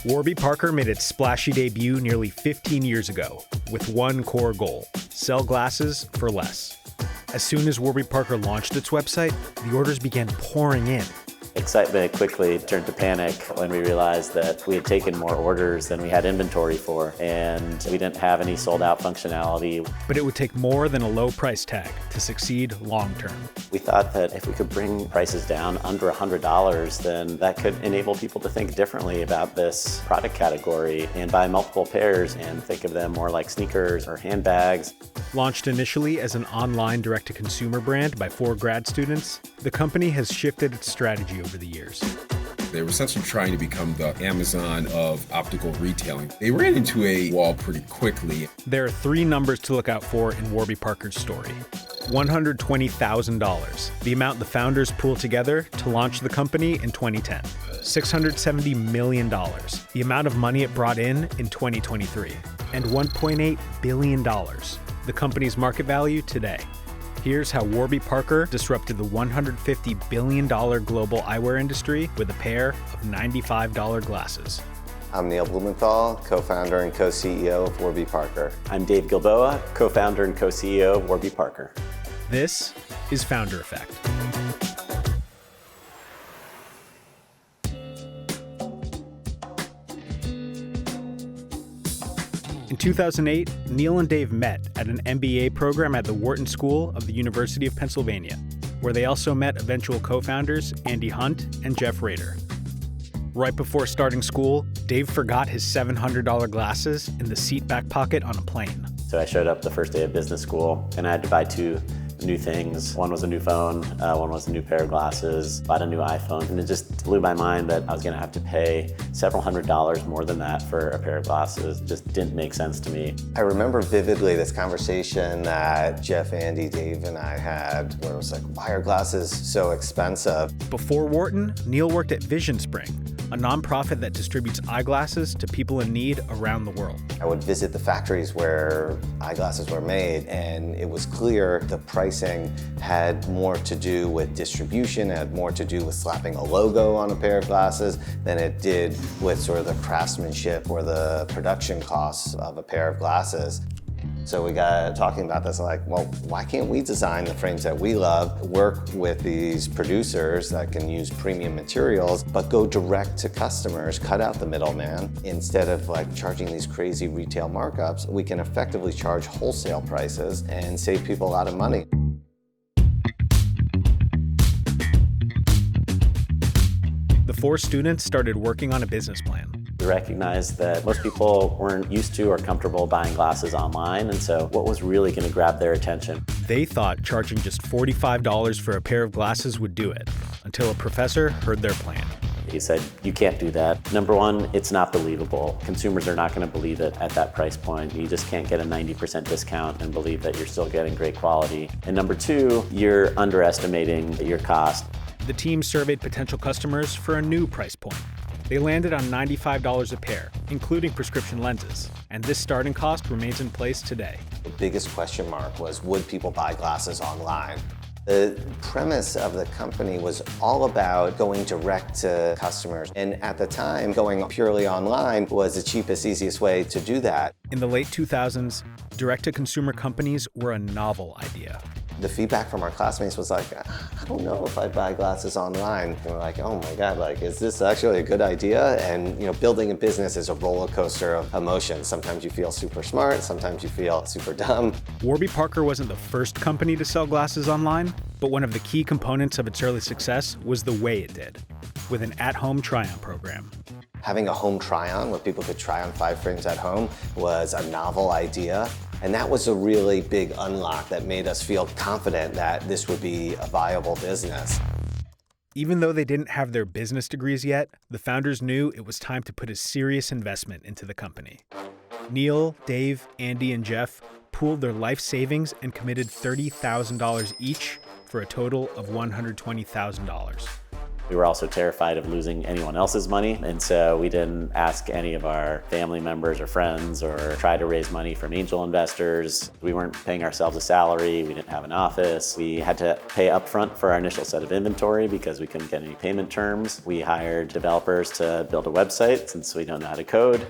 Warby Parker made its splashy debut nearly 15 years ago with one core goal: sell glasses for less. As soon as Warby Parker launched its website, the orders began pouring in. Excitement quickly turned to panic when we realized that we had taken more orders than we had inventory for, and we didn't have any sold out functionality. But it would take more than a low price tag to succeed long term. We thought that if we could bring prices down under $100, then that could enable people to think differently about this product category and buy multiple pairs and think of them more like sneakers or handbags. Launched initially as an online direct-to-consumer brand by 4 grad students, the company has shifted its strategy over the years. They were essentially trying to become the Amazon of optical retailing. They ran into a wall pretty quickly. There are 3 numbers to look out for in Warby Parker's story. $120,000, the amount the founders pooled together to launch the company in 2010. $670 million, the amount of money it brought in 2023. And $1.8 billion, the company's market value today. Here's how Warby Parker disrupted the $150 billion global eyewear industry with a pair of $95 glasses. I'm Neil Blumenthal, co-founder and co-CEO of Warby Parker. I'm Dave Gilboa, co-founder and co-CEO of Warby Parker. This is Founder Effect. In 2008, Neil and Dave met at an MBA program at the Wharton School of the University of Pennsylvania, where they also met eventual co-founders Andy Hunt and Jeff Rader. Right before starting school, Dave forgot his $700 glasses in the seat back pocket on a plane. So I showed up the first day of business school and I had to buy 2 new things. One was a new phone, one was a new pair of glasses, bought a new iPhone, and it just blew my mind that I was gonna have to pay several $100s more than that for a pair of glasses. It just didn't make sense to me. I remember vividly this conversation that Jeff, Andy, Dave, and I had where it was like, why are glasses so expensive? Before Wharton, Neil worked at Vision Spring, a nonprofit that distributes eyeglasses to people in need around the world. I would visit the factories where eyeglasses were made, and it was clear the pricing had more to do with distribution, had more to do with slapping a logo on a pair of glasses than it did with sort of the craftsmanship or the production costs of a pair of glasses. So we got talking about this, like, well, why can't we design the frames that we love, work with these producers that can use premium materials, but go direct to customers, cut out the middleman. Instead of like charging these crazy retail markups, we can effectively charge wholesale prices and save people a lot of money. The 4 students started working on a business plan. We recognized that most people weren't used to or comfortable buying glasses online, and so what was really going to grab their attention? They thought charging just $45 for a pair of glasses would do it, until a professor heard their plan. He said, you can't do that. Number one, it's not believable. Consumers are not going to believe it at that price point. You just can't get a 90% discount and believe that you're still getting great quality. And number 2, you're underestimating your cost. The team surveyed potential customers for a new price point. They landed on $95 a pair, including prescription lenses, and this starting cost remains in place today. The biggest question mark was, would people buy glasses online? The premise of the company was all about going direct to customers, and at the time, going purely online was the cheapest, easiest way to do that. In the late 2000s, direct-to-consumer companies were a novel idea. The feedback from our classmates was like, I don't know if I'd buy glasses online. And we're like, oh my God, like, is this actually a good idea? And building a business is a roller coaster of emotions. Sometimes you feel super smart, sometimes you feel super dumb. Warby Parker wasn't the first company to sell glasses online, but one of the key components of its early success was the way it did, with an at-home try-on program. Having a home try-on where people could try on 5 frames at home was a novel idea. And that was a really big unlock that made us feel confident that this would be a viable business. Even though they didn't have their business degrees yet, the founders knew it was time to put a serious investment into the company. Neil, Dave, Andy, and Jeff pooled their life savings and committed $30,000 each for a total of $120,000. We were also terrified of losing anyone else's money, and so we didn't ask any of our family members or friends or try to raise money from angel investors. We weren't paying ourselves a salary, we didn't have an office. We had to pay upfront for our initial set of inventory because we couldn't get any payment terms. We hired developers to build a website since we don't know how to code.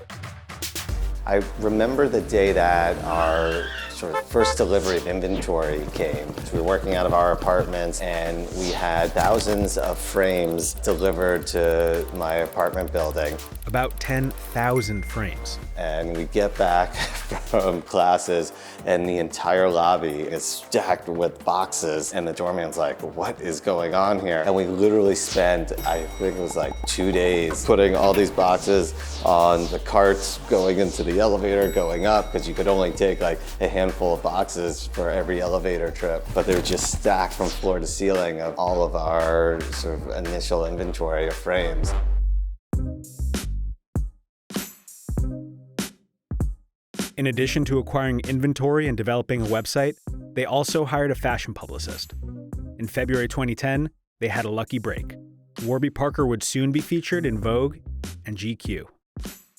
I remember the day that our sort of first delivery of inventory came. We were working out of our apartments and we had thousands of frames delivered to my apartment building. About 10,000 frames. And we get back from classes and the entire lobby is stacked with boxes and the doorman's like, what is going on here? And we literally spent, I think it was like 2 days putting all these boxes on the carts, going into the elevator, going up, because you could only take like a handful of boxes for every elevator trip. But they were just stacked from floor to ceiling of all of our sort of initial inventory of frames. In addition to acquiring inventory and developing a website, they also hired a fashion publicist. In February 2010, they had a lucky break. Warby Parker would soon be featured in Vogue and GQ.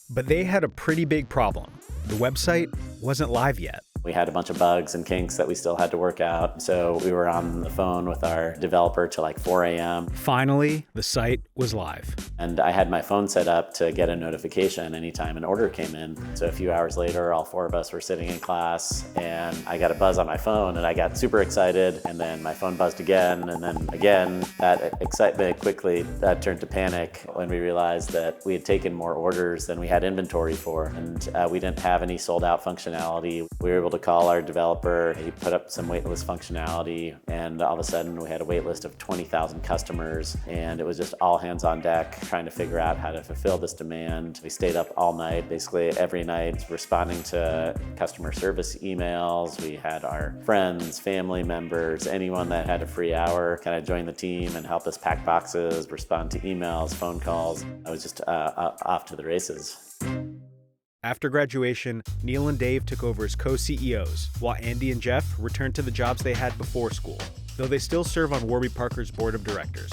But they had a pretty big problem. The website wasn't live yet. We had a bunch of bugs and kinks that we still had to work out. So we were on the phone with our developer till like 4 a.m. Finally, the site was live. And I had my phone set up to get a notification anytime an order came in. So a few hours later, all 4 of us were sitting in class and I got a buzz on my phone and I got super excited, and then my phone buzzed again, and then again. That excitement quickly turned to panic when we realized that we had taken more orders than we had inventory for, and we didn't have any sold out functionality. We were able to call our developer, he put up some waitlist functionality, and all of a sudden we had a waitlist of 20,000 customers, and it was just all hands on deck trying to figure out how to fulfill this demand. We stayed up all night, basically every night, responding to customer service emails. We had our friends, family members, anyone that had a free hour kind of join the team and help us pack boxes, respond to emails, phone calls. I was just off to the races. After graduation, Neil and Dave took over as co-CEOs, while Andy and Jeff returned to the jobs they had before school, though they still serve on Warby Parker's board of directors.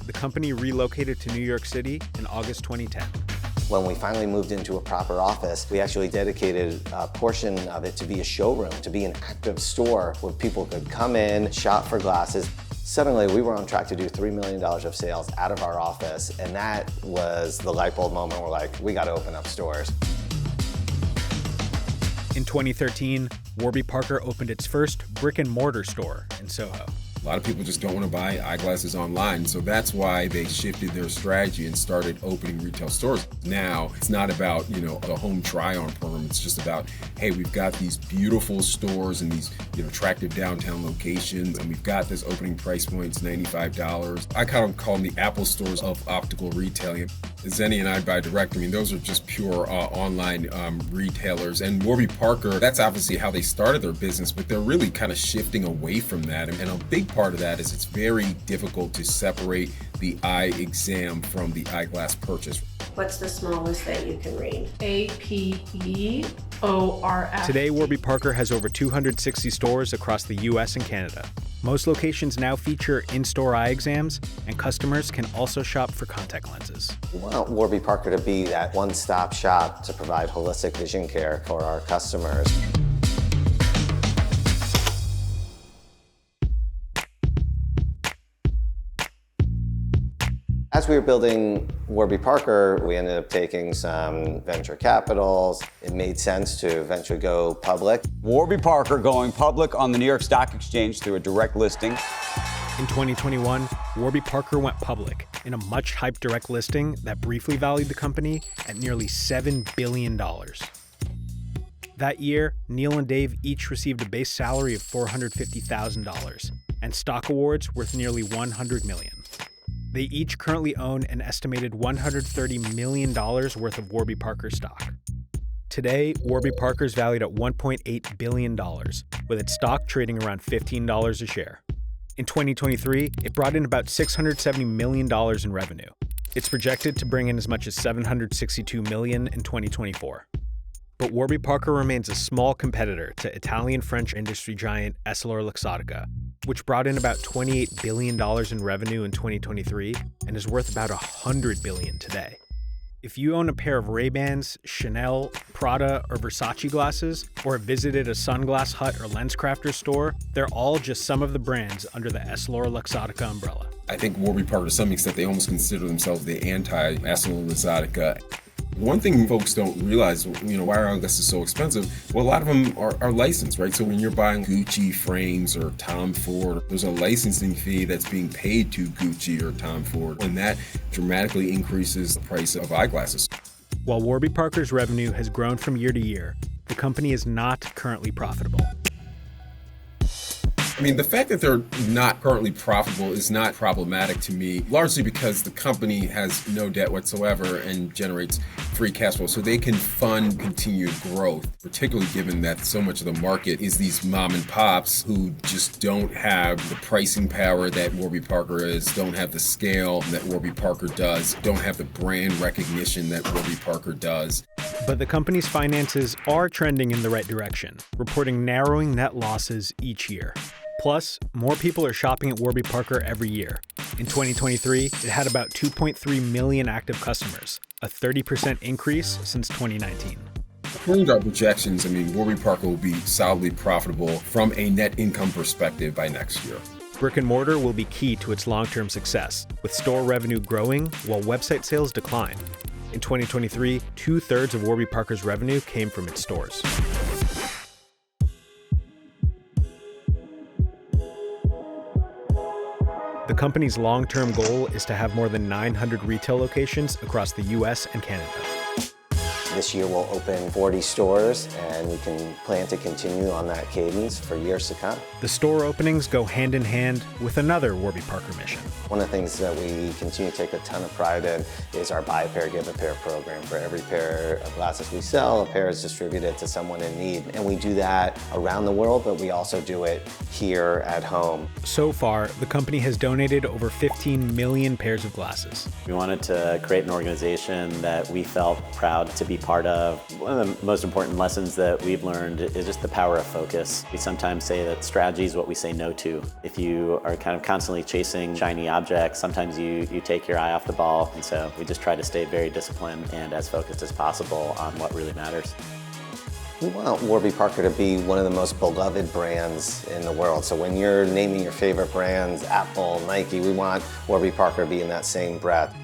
The company relocated to New York City in August 2010. When we finally moved into a proper office, we actually dedicated a portion of it to be a showroom, to be an active store where people could come in, shop for glasses. Suddenly, we were on track to do $3 million of sales out of our office, and that was the light bulb moment. We're like, we got to open up stores. In 2013, Warby Parker opened its first brick-and-mortar store in Soho. A lot of people just don't want to buy eyeglasses online, so that's why they shifted their strategy and started opening retail stores. Now, it's not about, the home try-on program. It's just about, hey, we've got these beautiful stores in these, attractive downtown locations, and we've got this opening price point, it's $95. I kind of call them the Apple stores of optical retailing. Zenny and I buy direct. Those are just pure online retailers. And Warby Parker, that's obviously how they started their business, but they're really kind of shifting away from that. And a big part of that is it's very difficult to separate the eye exam from the eyeglass purchase. What's the smallest that you can read? APEORF. Today, Warby Parker has over 260 stores across the US and Canada. Most locations now feature in-store eye exams, and customers can also shop for contact lenses. We want Warby Parker to be that one-stop shop to provide holistic vision care for our customers. As we were building Warby Parker, we ended up taking some venture capitals. It made sense to eventually go public. Warby Parker going public on the New York Stock Exchange through a direct listing. In 2021, Warby Parker went public in a much-hyped direct listing that briefly valued the company at nearly $7 billion. That year, Neil and Dave each received a base salary of $450,000 and stock awards worth nearly $100 million. They each currently own an estimated $130 million worth of Warby Parker stock. Today, Warby Parker is valued at $1.8 billion, with its stock trading around $15 a share. In 2023, it brought in about $670 million in revenue. It's projected to bring in as much as $762 million in 2024. But Warby Parker remains a small competitor to Italian-French industry giant Essilor-Luxottica, which brought in about $28 billion in revenue in 2023 and is worth about $100 billion today. If you own a pair of Ray-Bans, Chanel, Prada, or Versace glasses, or have visited a Sunglass Hut or LensCrafters store, they're all just some of the brands under the EssilorLuxottica umbrella. I think Warby Parker, to some extent, they almost consider themselves the anti-EssilorLuxottica. One thing folks don't realize, why are eyeglasses so expensive? Well, a lot of them are licensed, right? So when you're buying Gucci frames or Tom Ford, there's a licensing fee that's being paid to Gucci or Tom Ford, and that dramatically increases the price of eyeglasses. While Warby Parker's revenue has grown from year to year, the company is not currently profitable. The fact that they're not currently profitable is not problematic to me, largely because the company has no debt whatsoever and generates free cash flow, so they can fund continued growth, particularly given that so much of the market is these mom and pops who just don't have the pricing power that Warby Parker is, don't have the scale that Warby Parker does, don't have the brand recognition that Warby Parker does. But the company's finances are trending in the right direction, reporting narrowing net losses each year. Plus, more people are shopping at Warby Parker every year. In 2023, it had about 2.3 million active customers, a 30% increase since 2019. According to our projections, Warby Parker will be solidly profitable from a net income perspective by next year. Brick-and-mortar will be key to its long-term success, with store revenue growing while website sales decline. In 2023, 2/3 of Warby Parker's revenue came from its stores. The company's long-term goal is to have more than 900 retail locations across the US and Canada. This year we'll open 40 stores, and we can plan to continue on that cadence for years to come. The store openings go hand in hand with another Warby Parker mission. One of the things that we continue to take a ton of pride in is our buy a pair, give a pair program. For every pair of glasses we sell, a pair is distributed to someone in need. And we do that around the world, but we also do it here at home. So far, the company has donated over 15 million pairs of glasses. We wanted to create an organization that we felt proud to be part of. One of the most important lessons that we've learned is just the power of focus. We sometimes say that strategy is what we say no to. If you are kind of constantly chasing shiny objects, sometimes you take your eye off the ball. And so we just try to stay very disciplined and as focused as possible on what really matters. We want Warby Parker to be one of the most beloved brands in the world. So when you're naming your favorite brands, Apple, Nike, we want Warby Parker to be in that same breath.